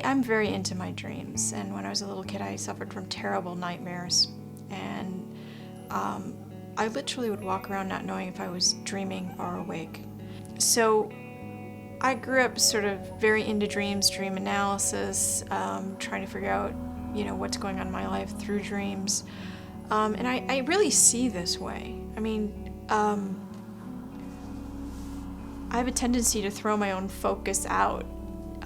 I'm very into my dreams, and when I was a little kid I suffered from terrible nightmares, and I literally would walk around not knowing if I was dreaming or awake. So I grew up sort of very into dreams, dream analysis, trying to figure out, what's going on in my life through dreams. And I really see this way. I mean, I have a tendency to throw my own focus out.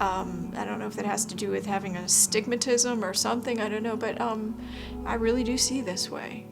I don't know if that has to do with having a stigmatism or something, I don't know, but I really do see this way.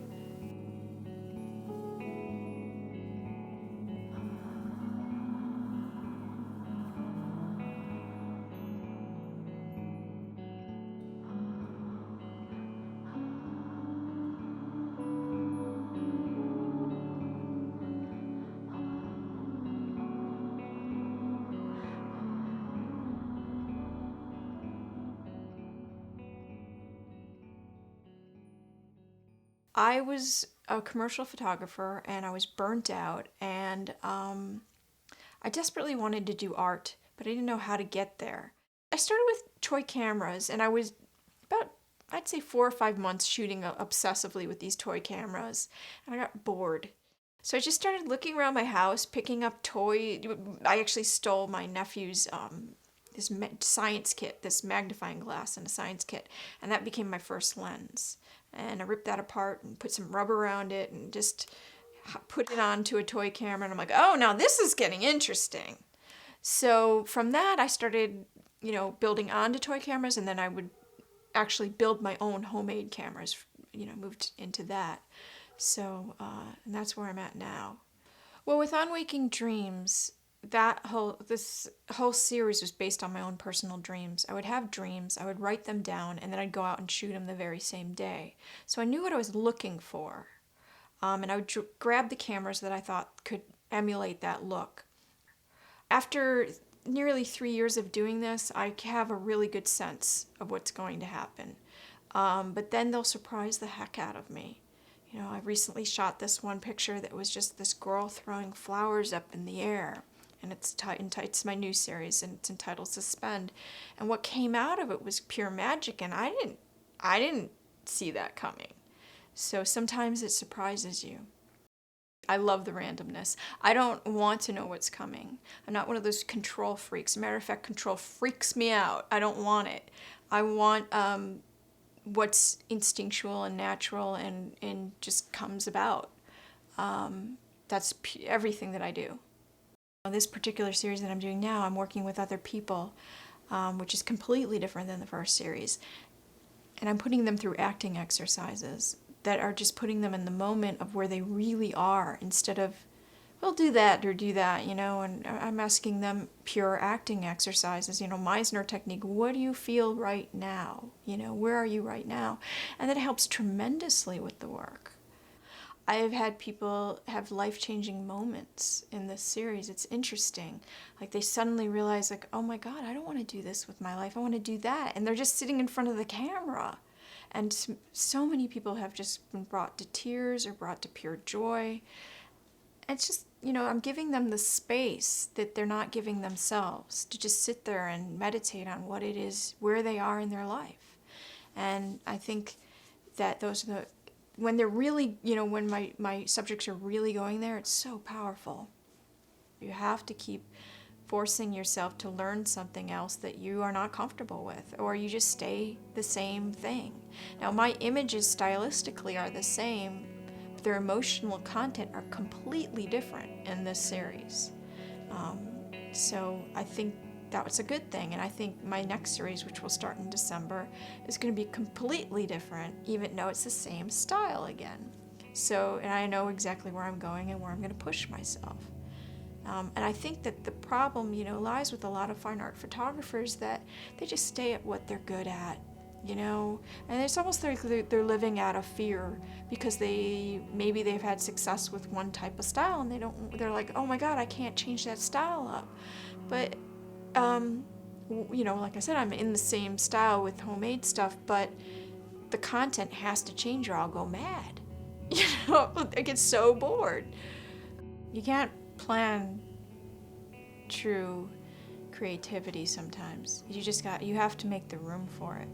I was a commercial photographer and I was burnt out, and I desperately wanted to do art, but I didn't know how to get there. I started with toy cameras, and I was about, I'd say, 4 or 5 months shooting obsessively with these toy cameras, and I got bored. So I just started looking around my house, picking up toy. I actually stole my nephew's this science kit, this magnifying glass and a science kit, and that became my first lens. And I ripped that apart and put some rubber around it and just put it onto a toy camera, and I'm like, oh, now this is getting interesting. So from that I started, building onto toy cameras, and then I would actually build my own homemade cameras, moved into that. So, and that's where I'm at now. Well, with Unwaking Dreams, this whole series was based on my own personal dreams. I would have dreams, I would write them down, and then I'd go out and shoot them the very same day. So I knew what I was looking for, and I would grab the cameras that I thought could emulate that look. After nearly 3 years of doing this, I have a really good sense of what's going to happen. But then they'll surprise the heck out of me. I recently shot this one picture that was just this girl throwing flowers up in the air. And it's my new series, and it's entitled Suspend. And what came out of it was pure magic, and I didn't see that coming. So sometimes it surprises you. I love the randomness. I don't want to know what's coming. I'm not one of those control freaks. As a matter of fact, control freaks me out. I don't want it. I want what's instinctual and natural and just comes about. That's everything that I do. This particular series that I'm doing now, I'm working with other people, which is completely different than the first series. And I'm putting them through acting exercises that are just putting them in the moment of where they really are, instead of, well, do that or do that, and I'm asking them pure acting exercises, Meisner technique. What do you feel right now? Where are you right now? And that helps tremendously with the work. I have had people have life-changing moments in this series. It's interesting. Like, they suddenly realize, like, oh my God, I don't want to do this with my life. I want to do that. And they're just sitting in front of the camera. And so many people have just been brought to tears or brought to pure joy. It's just, I'm giving them the space that they're not giving themselves, to just sit there and meditate on what it is, where they are in their life. And I think that those are when they're really, when my subjects are really going there, it's so powerful. You have to keep forcing yourself to learn something else that you are not comfortable with, or you just stay the same thing. Now, my images stylistically are the same, but their emotional content are completely different in this series. So I think that was a good thing, and I think my next series, which will start in December, is going to be completely different, even though it's the same style again. So, and I know exactly where I'm going and where I'm going to push myself. And I think that the problem, lies with a lot of fine art photographers, that they just stay at what they're good at. And it's almost like they're living out of fear because maybe they've had success with one type of style and they're like, oh my God, I can't change that style up. But like I said, I'm in the same style with homemade stuff, but the content has to change or I'll go mad. I get so bored. You can't plan true creativity sometimes. You have to make the room for it.